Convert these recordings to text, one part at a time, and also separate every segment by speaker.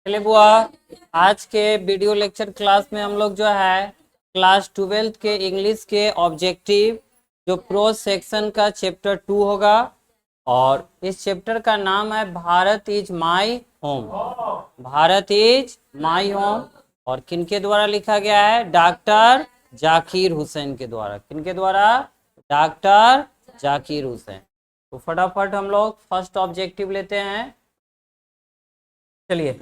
Speaker 1: चलिए बुआ, आज के वीडियो लेक्चर क्लास में हम लोग जो है क्लास 12th के इंग्लिश के ऑब्जेक्टिव जो प्रोज सेक्शन का चैप्टर 2 होगा। और इस चैप्टर का नाम है Bharat is my home. Bharat is my home. और किनके द्वारा लिखा गया है? डॉक्टर जाकिर हुसैन के द्वारा। किनके द्वारा? डॉक्टर जाकिर हुसैन। तो फटाफट हम लोग फर्स्ट ऑब्जेक्टिव लेते हैं। चलिए,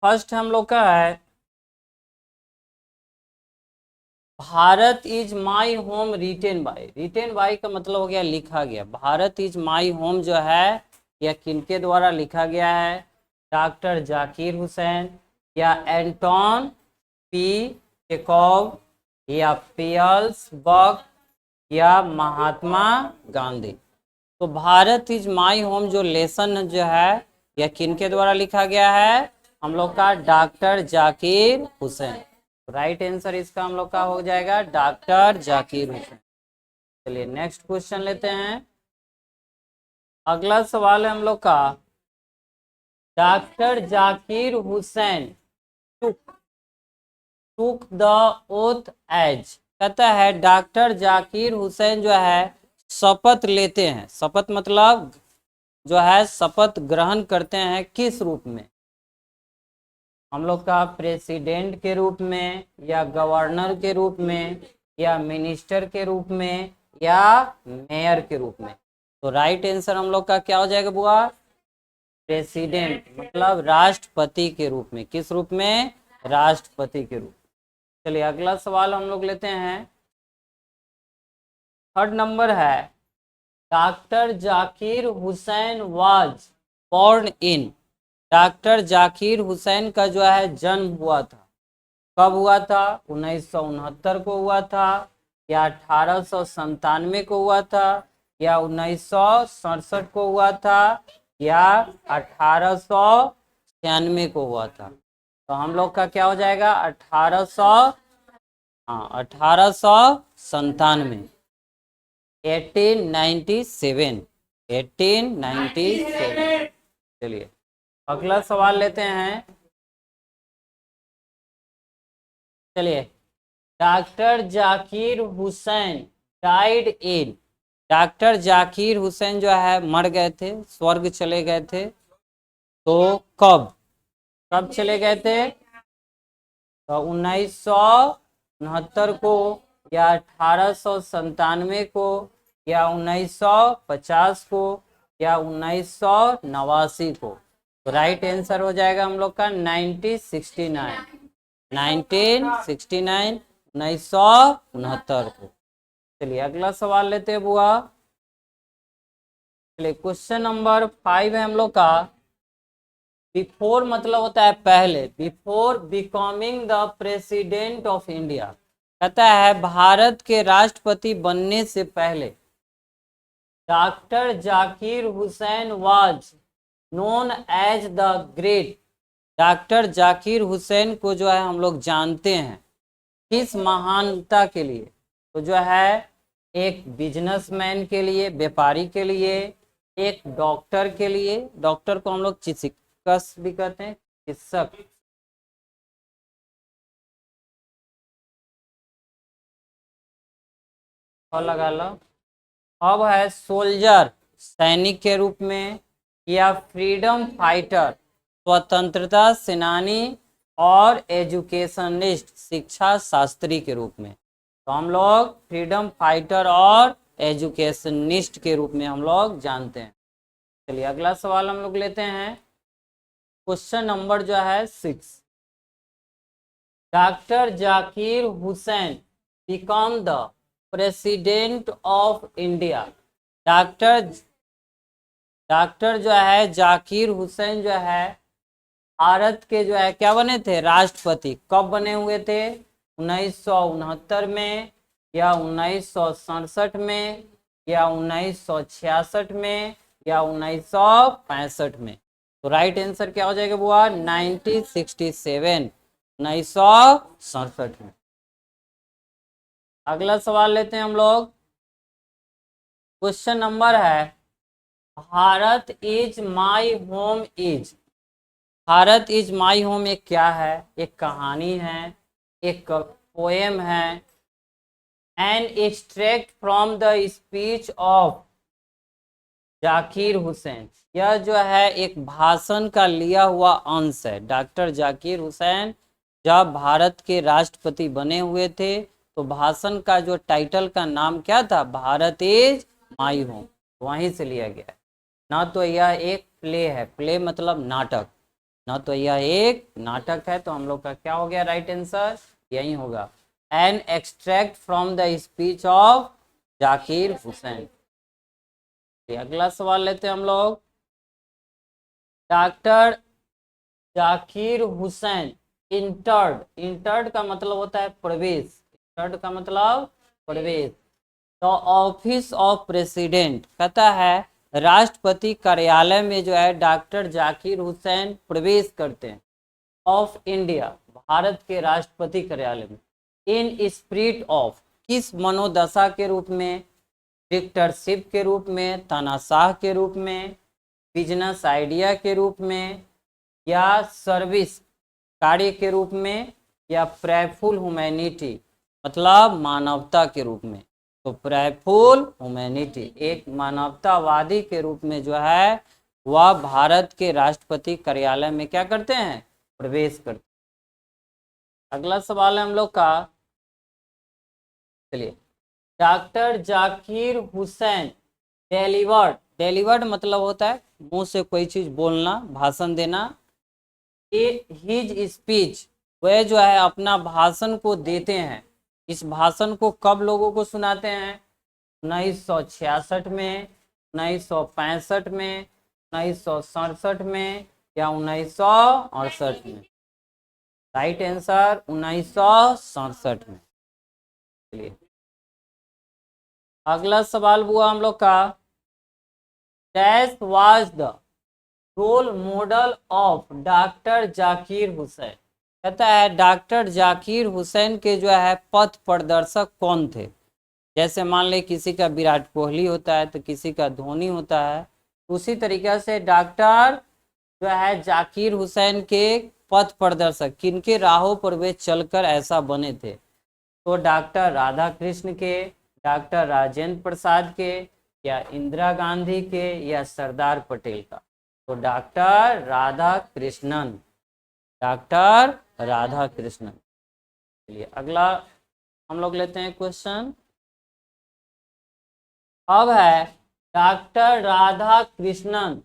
Speaker 1: फर्स्ट हम लोग का है Bharat is my home written by. Written by का मतलब हो गया लिखा गया। भारत इज माई होम जो है यह किनके द्वारा लिखा गया है? डॉक्टर जाकिर हुसैन या एंटोन पी चेकोव या पियर्स बक या महात्मा गांधी। तो भारत इज माई होम जो लेसन जो है यह किनके द्वारा लिखा गया है? हम लोग का doctor Zakir Hussain. Right answer इसका हम लोग का हो जाएगा डॉक्टर जाकिर हुसैन। चलिए नेक्स्ट क्वेश्चन लेते हैं। अगला सवाल है हम लोग का, doctor Zakir Hussain took the oath as. कहता है डॉक्टर जाकिर हुसैन जो है शपथ लेते हैं। शपथ मतलब जो है शपथ ग्रहण करते हैं किस रूप में? हम लोग का प्रेसिडेंट के रूप में या गवर्नर के रूप में या मिनिस्टर के रूप में या मेयर के रूप में। तो राइट आंसर हम लोग का क्या हो जाएगा बुआ? प्रेसिडेंट मतलब राष्ट्रपति के रूप में। किस रूप में? राष्ट्रपति के रूप। चलिए अगला सवाल हम लोग लेते हैं। थर्ड नंबर है, doctor Zakir Hussain was born in. Doctor Zakir Hussain का जो है जन्म हुआ था, कब हुआ था? 1969 को हुआ था या 1897 को हुआ था या 1967 को हुआ था या 1896 को हुआ था? तो हम लोग का क्या हो जाएगा? 1897। 1897। 1897। चलिए अगला सवाल लेते हैं। चलिए, doctor Zakir Hussain died in. Doctor Zakir Hussain जो है मर गए थे, स्वर्ग चले गए थे। तो कब कब चले गए थे? तो 1969 को या 1897 को या 1950 को या 1989 को। तो राइट आंसर हो जाएगा हम लोग का 1969। 1969 को। चलिए अगला सवाल लेते हैं बुआ। चलिए क्वेश्चन नंबर 5 है हम लोग का, बिफोर मतलब होता है पहले। Before becoming the president of India. कहता है भारत के राष्ट्रपति बनने से पहले doctor Zakir Hussain was known as the great. Doctor Zakir Hussain को जो है हम लोग जानते हैं किस महानता के लिए? तो जो है एक बिजनेसमैन के लिए, व्यापारी के लिए, एक डॉक्टर के लिए। डॉक्टर को हम लोग चिकित्सक भी कहते हैं, चिकित्सक। और लगा लो। अब है सोल्जर, सैनिक के रूप में, या फ्रीडम फाइटर, स्वतंत्रता सेनानी, और एजुकेशनिस्ट, शिक्षा शास्त्री के रूप में। तो हम लोग फ्रीडम फाइटर और एजुकेशनिस्ट के रूप में हम लोग जानते हैं। चलिए अगला सवाल हम लोग लेते हैं। क्वेश्चन नंबर जो है 6, doctor Zakir Hussain become the president of India. Doctor doctor जो है जाकिर हुसैन जो है भारत के जो है क्या बने थे? राष्ट्रपति। कब बने हुए थे? 1969 में या 1967 में या 1966 में या 1965 में। तो राइट आंसर क्या हो जाएगा बुआ? 1967। 1967 में। अगला सवाल लेते हैं हम लोग। क्वेश्चन नंबर है, Bharat is my home is. Bharat is my home एक क्या है? एक कहानी है, एक पोएम है, an extract from the speech of Zakir Hussain. यह जो है एक भाषण का लिया हुआ अंश है। डॉक्टर जाकिर हुसैन जब भारत के राष्ट्रपति बने हुए थे तो भाषण का जो टाइटल का नाम क्या था? भारत इज माई होम, वहीं से लिया गया है। ना तो यह एक प्ले है, प्ले मतलब नाटक, ना तो यह एक नाटक है। तो हम लोग का क्या हो गया राइट आंसर? यही होगा, an extract from the speech of Zakir Hussain. अगला सवाल लेते हैं हम लोग। Doctor Zakir Hussain entered, entered का मतलब होता है प्रवेश, इंटर्ड का मतलब प्रवेश। द ऑफिस ऑफ प्रेसिडेंट, कहता है राष्ट्रपति कार्यालय में जो है डॉक्टर जाकिर हुसैन प्रवेश करते हैं। ऑफ इंडिया, भारत के राष्ट्रपति कार्यालय में। इन स्पिरिट ऑफ, किस मनोदशा के रूप में? डिक्टेटरशिप के रूप में, तानाशाह के रूप में, बिजनेस आइडिया के रूप में, या सर्विस कार्य के रूप में, या प्रेयरफुल ह्यूमैनिटी मतलब मानवता के रूप में। तो प्रेयरफुल ह्यूमैनिटी, एक मानवतावादी के रूप में जो है वह भारत के राष्ट्रपति कार्यालय में क्या करते हैं? प्रवेश करते हैं। अगला सवाल है हम लोग का, चलिए। Doctor Zakir Hussain delivered, delivered मतलब होता है मुंह से कोई चीज बोलना, भाषण देना। हिज स्पीच, वह जो है अपना भाषण को देते हैं। इस भाषण को कब लोगों को सुनाते हैं? 1966 में, 1965 में, 1967 में, या 1968 में? राइट आंसर 1967 में। चलिए अगला सवाल हुआ हम लोग का, dash was the role model of doctor Zakir Hussain. कहता है डॉक्टर जाकिर हुसैन के जो है पथ प्रदर्शक कौन थे? जैसे मान ले किसी का विराट कोहली होता है तो किसी का धोनी होता है, उसी तरीके से डॉक्टर जो है जाकिर हुसैन के पथ प्रदर्शक, किनके राहों पर वे चलकर ऐसा बने थे? तो डॉक्टर राधा कृष्ण के, डॉक्टर राजेंद्र प्रसाद के, या इंदिरा गांधी के, या सरदार पटेल का? तो डॉक्टर राधा कृष्णन, डॉक्टर राधा कृष्णन। चलिए अगला हम लोग लेते हैं क्वेश्चन। अब है doctor Radha Krishnan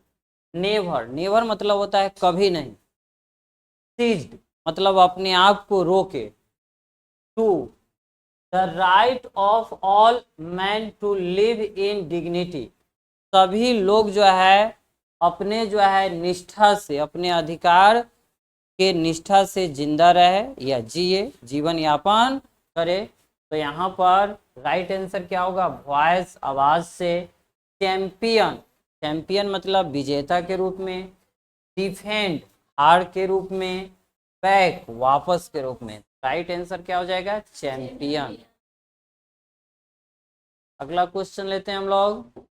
Speaker 1: never, never मतलब होता है कभी नहीं। सीज्ड मतलब अपने आप को रोके। To the right of all man to live in dignity, सभी लोग जो है अपने जो है निष्ठा से, अपने अधिकार के निष्ठा से जिंदा रहे या जिए, जीवन यापन करे। तो यहाँ पर राइट आंसर क्या होगा? वॉइस आवाज से। चैंपियन, चैंपियन मतलब विजेता के रूप में। डिफेंड हार के रूप में। बैक वापस के रूप में। राइट आंसर क्या हो जाएगा? चैंपियन। अगला क्वेश्चन लेते हैं हम लोग।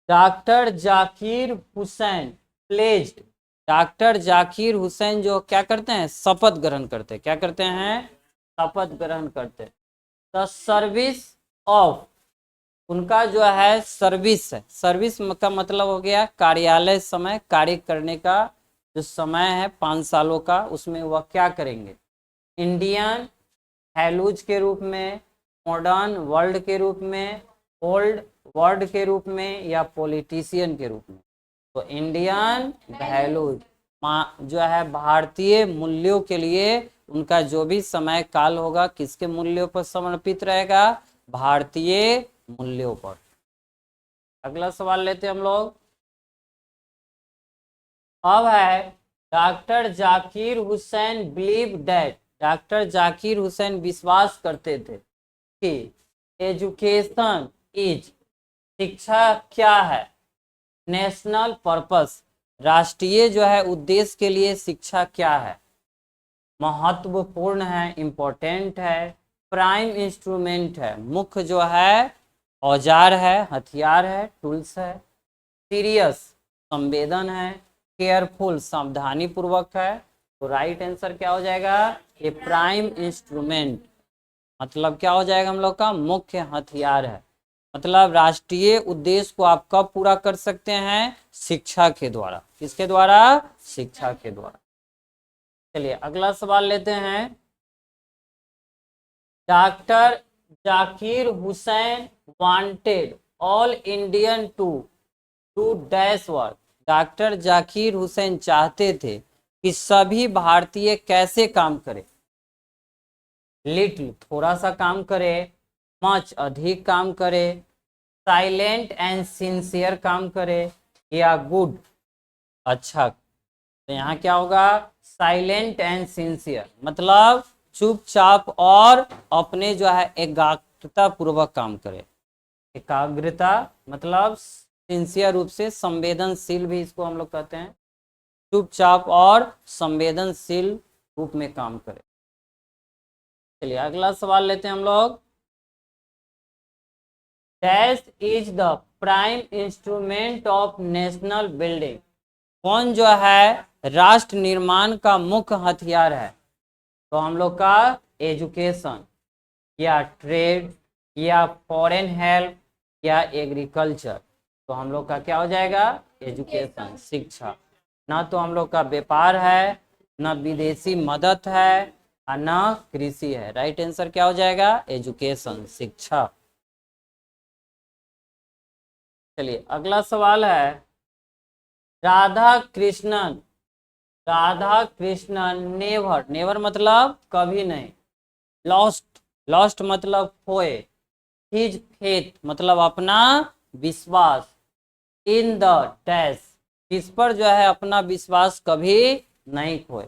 Speaker 1: Doctor Zakir Hussain pledged, doctor Zakir Hussain जो क्या करते हैं? शपथ ग्रहण करते हैं। क्या करते हैं? शपथ ग्रहण करते हैं। द सर्विस ऑफ, उनका जो है सर्विस है, सर्विस का मतलब हो गया कार्यालय समय, कार्य करने का जो समय है 5 सालों का, उसमें वह क्या करेंगे? इंडियन हैलूज के रूप में, मॉडर्न वर्ल्ड के रूप में, ओल्ड वर्ल्ड के रूप में, या पॉलिटिशियन के रूप में? तो इंडियन वैल्यूज जो है भारतीय मूल्यों के लिए उनका जो भी समय काल होगा किसके मूल्यों पर समर्पित रहेगा? भारतीय मूल्यों पर। अगला सवाल लेते हैं हम लोग। अब है doctor Zakir Hussain believe that, doctor Zakir Hussain विश्वास करते थे कि एजुकेशन इज, शिक्षा क्या है? नेशनल पर्पस, राष्ट्रीय जो है उद्देश्य के लिए शिक्षा क्या है? महत्वपूर्ण है, इम्पोर्टेंट है, प्राइम इंस्ट्रूमेंट है, मुख्य जो है औजार है, हथियार है, टूल्स है। सीरियस संवेदन है, केयरफुल सावधानी पूर्वक है। तो राइट आंसर क्या हो जाएगा, ये प्राइम इंस्ट्रूमेंट मतलब क्या हो जाएगा हम लोग का मुख्य हथियार है। मतलब राष्ट्रीय उद्देश्य को आप कब पूरा कर सकते हैं, शिक्षा के द्वारा। किसके द्वारा, शिक्षा के द्वारा। चलिए अगला सवाल लेते हैं। Doctor Zakir Hussain wanted all Indian to to dash work. Doctor Zakir Hussain चाहते थे कि सभी भारतीय कैसे काम करें। लिटिल थोड़ा सा काम करे, मच अधिक काम करे, साइलेंट एंड सिंसियर काम करे, या गुड अच्छा। तो यहाँ क्या होगा, साइलेंट एंड सिंसियर मतलब चुपचाप और अपने जो है एकाग्रता पूर्वक काम करे। एकाग्रता मतलब सिंसियर रूप से, संवेदनशील भी इसको हम लोग कहते हैं। चुपचाप और संवेदनशील रूप में काम करे। चलिए अगला सवाल लेते हैं हम लोग। Dash is the prime instrument of national building. कौन जो है राष्ट्र निर्माण का मुख्य हथियार है। तो हम लोग का एजुकेशन, या ट्रेड, या फॉरेन हेल्प, या एग्रीकल्चर। तो हम लोग का क्या हो जाएगा, एजुकेशन शिक्षा। ना तो हम लोग का व्यापार है, ना विदेशी मदद है, और ना कृषि है। राइट आंसर क्या हो जाएगा, एजुकेशन शिक्षा। चलिए अगला सवाल है। राधा कृष्णन, राधा कृष्णन नेवर, नेवर मतलब कभी नहीं, लॉस्ट, लॉस्ट मतलब खोए, हिज फेथ मतलब अपना विश्वास, इन द डैश इस पर जो है अपना विश्वास कभी नहीं खोए।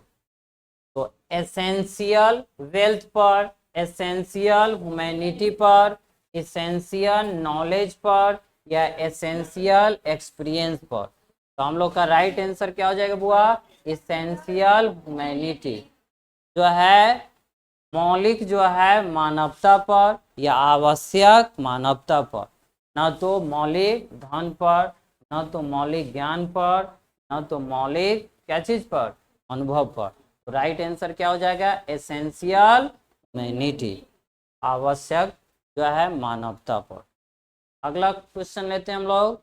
Speaker 1: तो एसेंशियल वेल्थ पर, एसेंशियल ह्यूमैनिटी पर, एसेंशियल नॉलेज पर, या एसेंशियल एक्सपीरियंस पर। तो हम लोग का राइट आंसर क्या हो जाएगा बुआ, एसेंशियल ह्यूमैनिटी जो है मौलिक जो है मानवता पर, या आवश्यक मानवता पर। न तो मौलिक धन पर, न तो मौलिक ज्ञान पर, न तो मौलिक क्या चीज पर, अनुभव पर। तो राइट आंसर क्या हो जाएगा, एसेंशियल ह्यूमैनिटी आवश्यक जो है मानवता पर। अगला क्वेश्चन लेते हैं हम लोग।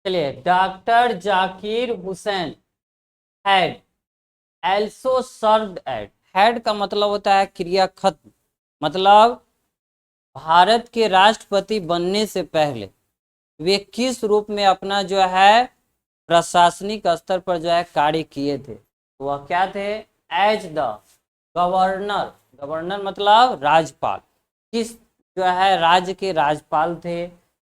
Speaker 1: चलिए doctor Zakir Hussain had also served at. Had का मतलब होता है क्रिया खत्म, मतलब भारत के राष्ट्रपति बनने से पहले वे किस रूप में अपना जो है प्रशासनिक स्तर पर जो है कार्य किए थे। वह क्या थे, एज द गवर्नर, गवर्नर मतलब राज्यपाल। किस जो है राज्य के राज्यपाल थे,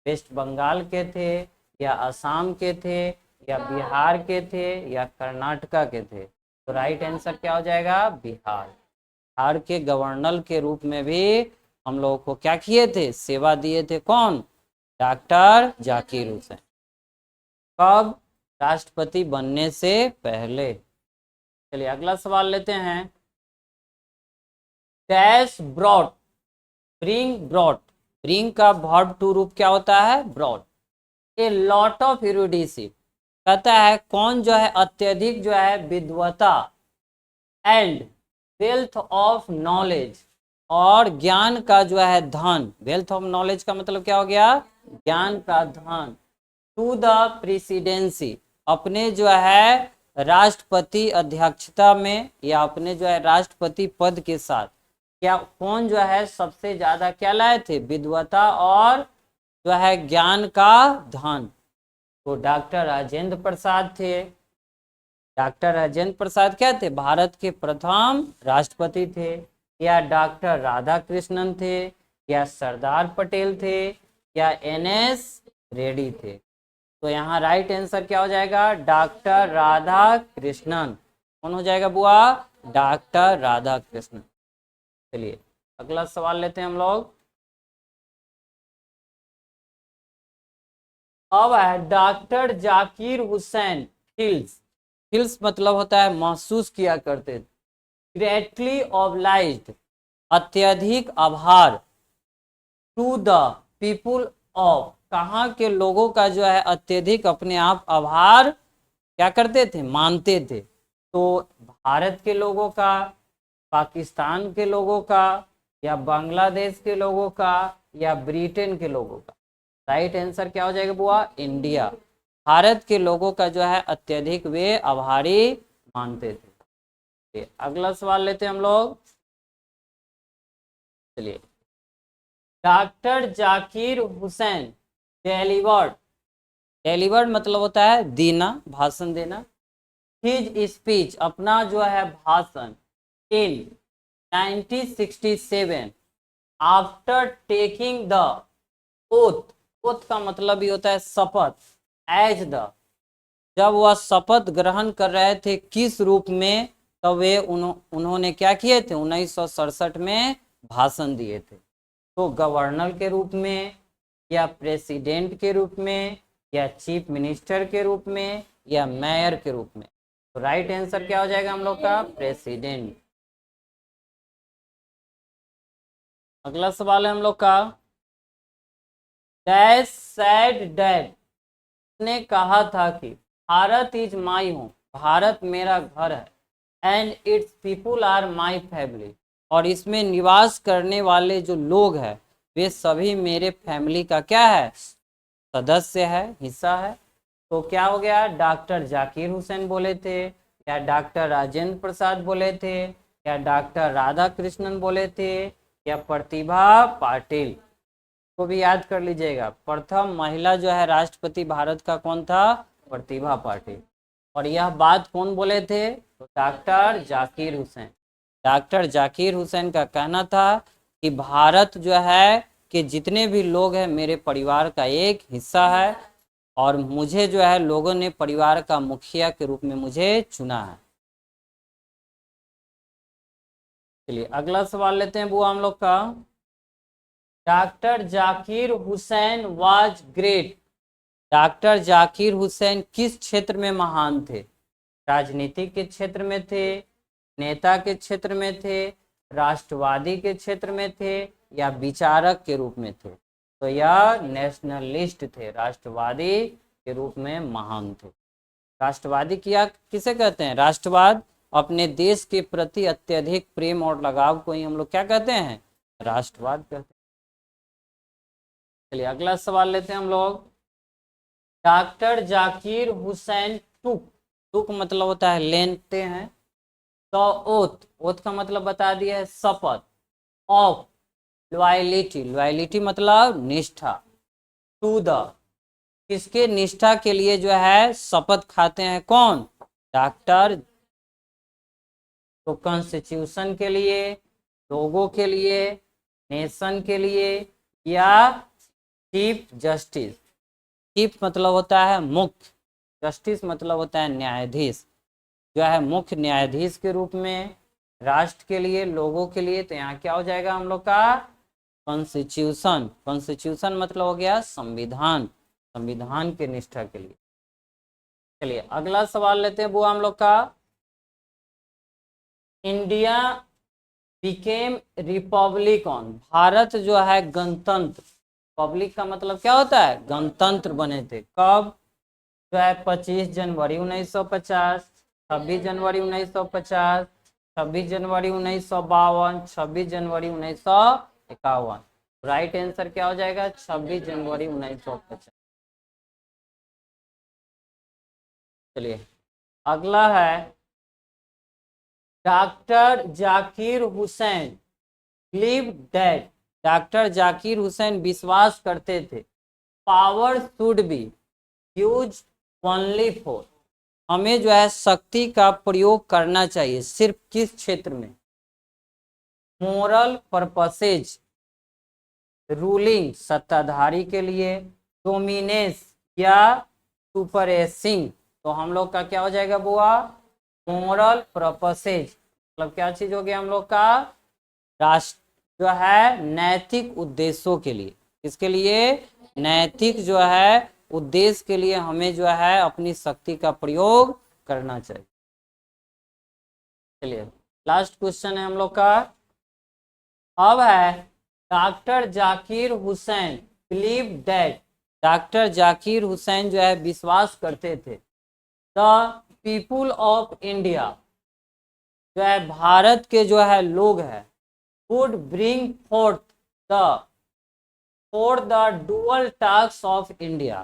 Speaker 1: वेस्ट बंगाल के थे, या असम के थे, या बिहार के थे, या कर्नाटका के थे। तो राइट आंसर क्या हो जाएगा, बिहार। बिहार के गवर्नर के रूप में भी हम लोगों को क्या किए थे, सेवा दिए थे। कौन, डॉक्टर जाकिर हुसैन। कब, राष्ट्रपति बनने से पहले। चलिए अगला सवाल लेते हैं। Dash brought, bring brought, bring का वर्ब टू रूप क्या होता है, ब्रॉट। ए लॉट ऑफ इरुडिसी कहता है कौन जो है अत्यधिक जो है विद्वता, एंड वेल्थ ऑफ नॉलेज और ज्ञान का जो है धन। वेल्थ ऑफ नॉलेज का मतलब क्या हो गया, ज्ञान का धन। टू द प्रेसिडेंसी अपने जो है राष्ट्रपति अध्यक्षता में, या अपने जो है राष्ट्रपति पद के साथ क्या कौन जो है सबसे ज्यादा क्या लाए थे, विद्वता और जो है ज्ञान का धन। तो डॉक्टर राजेंद्र प्रसाद थे। डॉक्टर राजेंद्र प्रसाद क्या थे, भारत के प्रथम राष्ट्रपति थे। या डॉक्टर राधा कृष्णन थे, या सरदार पटेल थे, या एनएस रेड्डी थे। तो यहाँ राइट आंसर क्या हो जाएगा, डॉक्टर राधा कृष्णन। कौन हो जाएगा बुआ, डॉक्टर राधा कृष्णन। चलिए अगला सवाल लेते हैं हम लोग। अब है doctor Zakir Hussain feels, feels मतलब होता है महसूस किया करते थे। ग्रेटली ऑब्लाइज्ड अत्यधिक आभार, टू द पीपुल ऑफ कहाँ के लोगों का जो है अत्यधिक अपने आप आभार क्या करते थे, मानते थे? तो भारत के लोगों का, पाकिस्तान के लोगों का, या बांग्लादेश के लोगों का, या ब्रिटेन के लोगों का? राइट आंसर क्या हो जाएगा बुआ? इंडिया। भारत के लोगों का जो है अत्यधिक वे आभारी मानते थे। अगला सवाल लेते हैं हम लोग। चलिए, doctor Zakir Hussain delivered, delivered मतलब होता है देना, भाषण देना। हिज स्पीच, अपना जो है भाषण, इन 1967 after taking the oath, oath का मतलब ही होता है शपथ, एज द, जब वह शपथ ग्रहण कर रहे थे किस रूप में, तब वे उन्होंने क्या किए थे? 1967 में भाषण दिए थे। तो गवर्नर के रूप में, या प्रेसिडेंट के रूप में, या चीफ मिनिस्टर के रूप में, या मेयर के रूप में? तो राइट आंसर क्या हो जाएगा हम लोग का? प्रेसिडेंट। अगला सवाल है हम लोग का, डैश सैड डैड ने कहा था कि Bharat is my home, Bharat मेरा घर है, and its people are my family, और इसमें निवास करने वाले जो लोग हैं वे सभी मेरे फैमिली का क्या है? सदस्य है, हिस्सा है। तो क्या हो गया? डॉक्टर जाकिर हुसैन बोले थे, या डॉक्टर राजेंद्र प्रसाद बोले थे, या डॉक्टर राधा कृष्णन बोले थे, या प्रतिभा पाटिल? को भी याद कर लीजिएगा, प्रथम महिला जो है राष्ट्रपति भारत का कौन था? प्रतिभा पाटिल। और यह बात कौन बोले थे? तो डॉक्टर जाकिर हुसैन। डॉक्टर जाकिर हुसैन का कहना था कि भारत जो है कि जितने भी लोग हैं मेरे परिवार का एक हिस्सा है, और मुझे जो है लोगों ने परिवार का मुखिया के रूप में मुझे चुना है। चलिए अगला सवाल लेते हैं बुआ हम लोग का। Doctor Zakir Hussain was great, doctor Zakir Hussain किस क्षेत्र में महान थे? राजनीति के क्षेत्र में थे, नेता के क्षेत्र में थे, राष्ट्रवादी के क्षेत्र में थे, या विचारक के रूप में थे? तो यह नेशनलिस्ट थे, राष्ट्रवादी के रूप में महान थे। राष्ट्रवादी किया किसे कहते हैं? राष्ट्रवाद, अपने देश के प्रति अत्यधिक प्रेम और लगाव को ही हम लोग क्या कहते हैं? राष्ट्रवाद कहते हैं। चलिए अगला सवाल लेते हैं हम लोग। डॉक्टर जाकिर हुसैन टुक, टुक मतलब होता है लेते हैं, तो ओथ, ओथ का मतलब बता दिया है शपथ, ऑफ लॉयलिटी, लॉयलिटी मतलब निष्ठा, टू द, किसके निष्ठा के लिए जो है शपथ खाते हैं? कौन? डॉक्टर। तो कॉन्स्टिट्यूशन के लिए, लोगों के लिए, नेशन के लिए, या चीफ जस्टिस? चीफ मतलब होता है मुख्य, जस्टिस मतलब होता है न्यायाधीश, जो है मुख्य न्यायाधीश के रूप में, राष्ट्र के लिए, लोगों के लिए। तो यहाँ क्या हो जाएगा हम लोग का? कॉन्स्टिट्यूशन। कॉन्स्टिट्यूशन मतलब हो गया संविधान, संविधान के निष्ठा के लिए। चलिए अगला सवाल लेते हैं बुआ हम लोग का। India became Republic on, Bharat जो है गणतंत्र, पब्लिक का मतलब क्या होता है? गणतंत्र बने थे कब? जो है 25 जनवरी 1950, 26 जनवरी 1950, 26 जनवरी 1952, 26 जनवरी 1951। राइट आंसर क्या हो जाएगा? 26 जनवरी 1950। चलिए अगला है, doctor Zakir Hussain believe that, doctor Zakir Hussain विश्वास करते थे, power should be use only for, हमें जो है शक्ति का प्रयोग करना चाहिए सिर्फ किस क्षेत्र में? मोरल पर्पसेज, रूलिंग सत्ताधारी के लिए, डोमिनेस, या सुपरेसिंग? तो हम लोग का क्या हो जाएगा बुआ? मोरल पर्पसेज, मतलब क्या चीज हो गया हम लोग का? राष्ट्र जो है नैतिक उद्देश्यों के लिए, इसके लिए नैतिक जो है उद्देश्य के लिए हमें जो है अपनी शक्ति का प्रयोग करना चाहिए। चलिए लास्ट क्वेश्चन है हम लोग का, अब है doctor Zakir Hussain believe that doctor Zakir Hussain जो है विश्वास करते थे द पीपुल ऑफ इंडिया, जो है भारत के जो है लोग हैं, would bring fourth the for the dual task of India,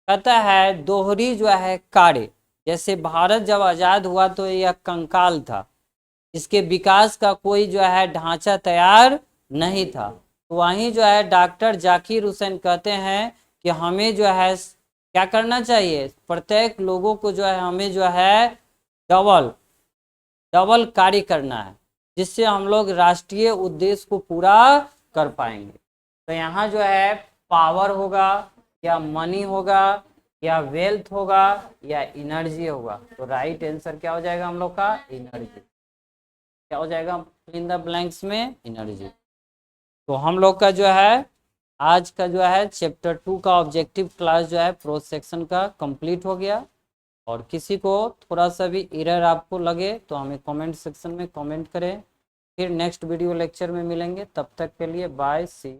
Speaker 1: कहता है दोहरी जो है कार्य, जैसे भारत जब आज़ाद हुआ तो यह कंकाल था, इसके विकास का कोई जो है ढांचा तैयार नहीं था। तो वहीं जो है डॉक्टर जाकिर हुसैन कहते हैं कि हमें जो है क्या करना चाहिए, प्रत्येक लोगों को जो है हमें जो है डबल कार्य करना है, जिससे हम लोग राष्ट्रीय उद्देश्य को पूरा कर पाएंगे। तो यहाँ जो है पावर होगा या मनी होगा या वेल्थ होगा या एनर्जी होगा, तो राइट आंसर क्या हो जाएगा हम लोग का, एनर्जी। क्या हो जाएगा इन द ब्लैंक्स में, एनर्जी। तो हम लोग का जो है आज का जो है चैप्टर 2 का ऑब्जेक्टिव क्लास जो है प्रोज सेक्शन का कंप्लीट हो गया। और किसी को थोड़ा सा भी एरर आपको लगे तो हमें कमेंट सेक्शन में कमेंट करें। फिर नेक्स्ट वीडियो लेक्चर में मिलेंगे, तब तक के लिए बाय, सी।